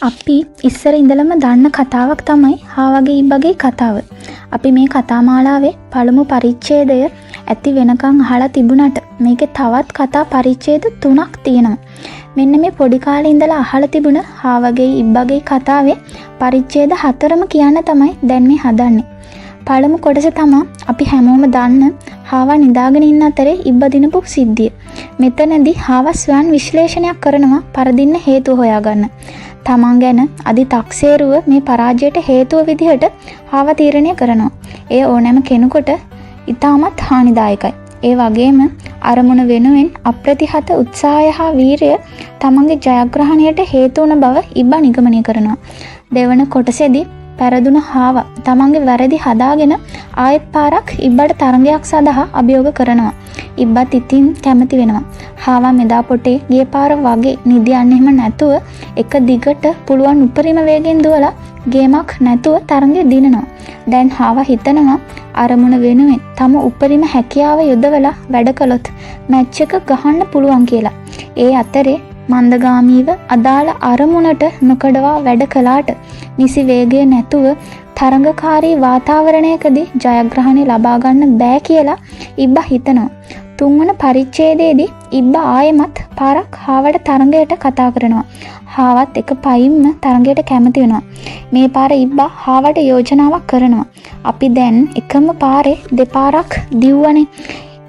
අපි ඉස්සර ඉඳලම දන්න කතාවක් තමයි හාවගේ ඉබ්බගේ කතාව. අපි මේ කතා මාලාවේ පළමු පරිච්ඡේදය ඇති වෙනකන් අහලා තිබුණාට මේකේ තවත් කතා පරිච්ඡේද 3ක් තියෙනවා. මෙන්න මේ පොඩි කාලේ ඉඳලා අහලා තිබුණ හාවගේ ඉබ්බගේ කතාවේ පරිච්ඡේද 4ම කියන්න තමයි දැන් මේ හදන්නේ. පළමු කොටස තමයි අපි හැමෝම දන්න හාවා නිදාගෙන ඉන්න අතරේ ඉබ්බ දිනපු සිද්ධිය. මෙතනදී හාවා ස්වයං විශ්ලේෂණයක් කරනවා පරදින්න හේතුව හොයාගන්න. තමන් ගැන අදි තක්සේරුව මේ පරාජයට හේතුව විදිහට හාවා තීරණය කරනවා. ඒ ඕනෑම කෙනෙකුට ඉතාමත් හානිදායකයි. ඒ වගේම අරමුණ වෙනුවෙන් අප්‍රතිහත උත්සාහය හා වීරය තමන්ගේ ජයග්‍රහණයට හේතු වන බව ඉබ්බා නිගමනය කරනවා. දෙවන කොටසේදී පැරදුන හාවා තමන්ගේ වැරදි හදාගෙන ආයෙත් පාරක් ඉබ්බට තරඟයක් සඳහා අභියෝග කරනවා. ඉබ්බත් ඉතින් කැමති වෙනවා. හාවා මෙදා පොටේ ගිය පාර වගේ නිදියන්න එහෙම නැතුව එක දිගට පුළුවන් උපරිම වේගෙන් දුවලා ගේමක් නැතුව තරඟෙ දිනනවා. දැන් හාවා හිතනවා අරමුණ වෙනුවෙන් තම උපරිම හැකියාව යොදවලා වැඩ කළොත් මැච් එක ගහන්න පුළුවන් කියලා. ඒ අතරේ මන්දගාමීව අදාළ අරමුණට නොකඩවා වැඩ කළාට නිසි වේගය නැතුව තරඟකාරී වාතාවරණයකදී ජයග්‍රහණය ලබා ගන්න බෑ කියලා ඉබ්බා හිතනවා. තුන්වන පරිච්ඡේදයේදී ඉබ්බා ආයෙමත් පාරක් හාවට තරඟයට කතා කරනවා. හාවත් එක පයින්ම තරඟයට කැමති වෙනවා. මේ පාර ඉබ්බා හාවට යෝජනාවක් කරනවා. අපි දැන් එකම පාරේ දෙපාරක් දිව්වනේ.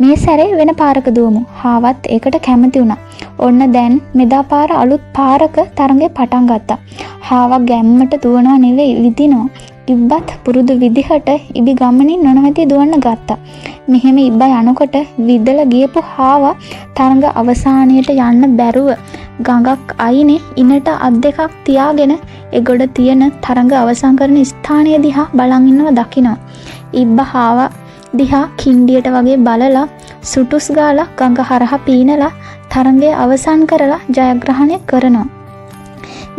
මේ සැරේ වෙන පාරක දුවමු. හාවත් ඒකට කැමති වුණා. ඔන්න දැන් මෙදා පාර අලුත් පාරක තරඟේ පටන් ගත්තා. හාවා ගැම්මට දුවනවා නෙවෙයි විදිනවා. ඉබ්බත් පුරුදු විදිහට ඉබි ගමනින් නොනවති දුවන්න ගත්තා. මෙහෙම ඉබ්බා යනකොට විදලා ගියපු හාවා තරඟ අවසානයට යන්න බැරුව ගඟක් අයිනේ ඉනට අත් දෙකක් තියාගෙන එගොඩ තියෙන තරඟ අවසන් කරන ස්ථානය දිහා බලන් ඉන්නව දකිනවා. ඉබ්බා හාවා දිහා කිණ්ඩියට වගේ බලලා සුටුස් ගාලා ගඟ හරහා පීනලා තරඟය අවසන් කරලා ජයග්‍රහණය කරනවා.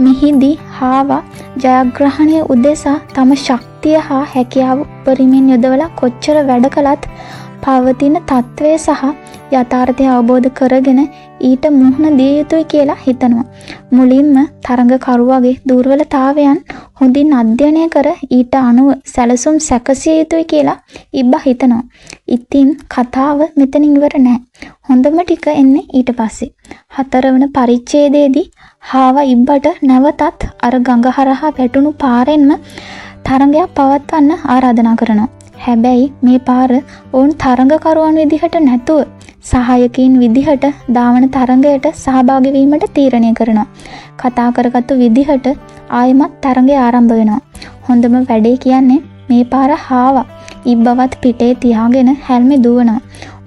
මෙහිදී හාවා ජයග්‍රහණය උදෙසා තම ශක්තිය හා හැකියාව උපරිමයෙන් යොදවලා කොච්චර වැඩ කළත් පවතින තත්ත්වය සහ යථාර්ථය අවබෝධ කරගෙන ඊට මුහුණ දිය යුතුයි කියලා හිතනවා. මුලින්ම තරඟකරුවාගේ දුර්වලතාවයන් හොඳින් අධ්‍යයනය කර ඊට අනුව සැලසුම් සැකසිය යුතුයි කියලා ඉබ්බා හිතනවා. ඉතින් කතාව මෙතනින් ඉවර නෑ. හොඳම ටික එන්නේ ඊට පස්සේ. 4 වන පරිච්ඡේදයේදී හාවා ඉබ්බට නැවතත් අර ගඟ හරහා වැටුණු පාරෙන්ම තරඟයක් පවත්වන්න ආරාධනා කරනවා. හැබැයි මේ පාර ඔවුන් තරඟකරුවන් විදිහට නැතුව සහායකයින් විදිහට දාවන තරඟයට සහභාගී වීමට තීරණය කරනවා. කතා කරගත්තු විදිහට ආයෙමත් තරඟය ආරම්භ වෙනවා. හොඳම වැඩේ කියන්නේ මේ පාර හාවා ඉබ්බවත් පිටේ තියාගෙන හැල්මේ දුවනවා.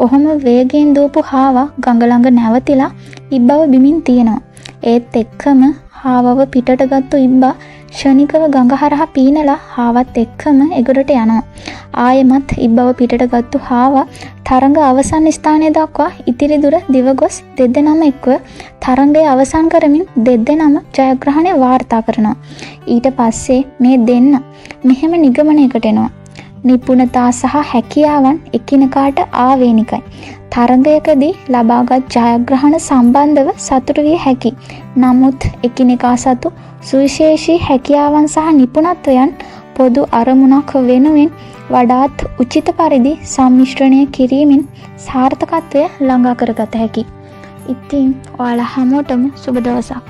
ඔහොම වේගයෙන් දුවපු හාවා ගඟ ළඟ නැවතිලා ඉබ්බව බිමින් තියනවා. ඒත් එක්කම හාවව පිටට ගත්තු ඉබ්බා ෂණිකව ගඟ හරහා පීනලා හාවත් එක්කම එගොඩට යනවා. ආයෙමත් ඉබ්බව පිටට ගත්තු හාවා තරඟ අවසන් ස්ථානය දක්වා ඉතිරි දුර දිව ගොස් දෙදෙනාම එක්ව තරඟය අවසන් කරමින් දෙදෙනාම ජයග්‍රහණය වාර්තා කරනවා. ඊට පස්සේ මේ දෙන්න මෙහෙම නිගමනයකට එනවා. නිපුණතා සහ හැකියාවන් එකිනෙකාට ආවේනිකයි. තරඟයකදී ලබාගත් ජයග්‍රහණ සම්බන්ධව සතුටු විය හැකි. නමුත් එකිනෙකා සතු සුවිශේෂී හැකියාවන් සහ නිපුණත්වයන් පොදු අරමුණක් වෙනුවෙන් වඩාත් උචිත පරිදි සම්මිශ්‍රණය කිරීමෙන් සාර්ථකත්වය ළඟා කරගත හැකි. ඉතින් ඔයාලා හැමෝටම සුබ දවසක්.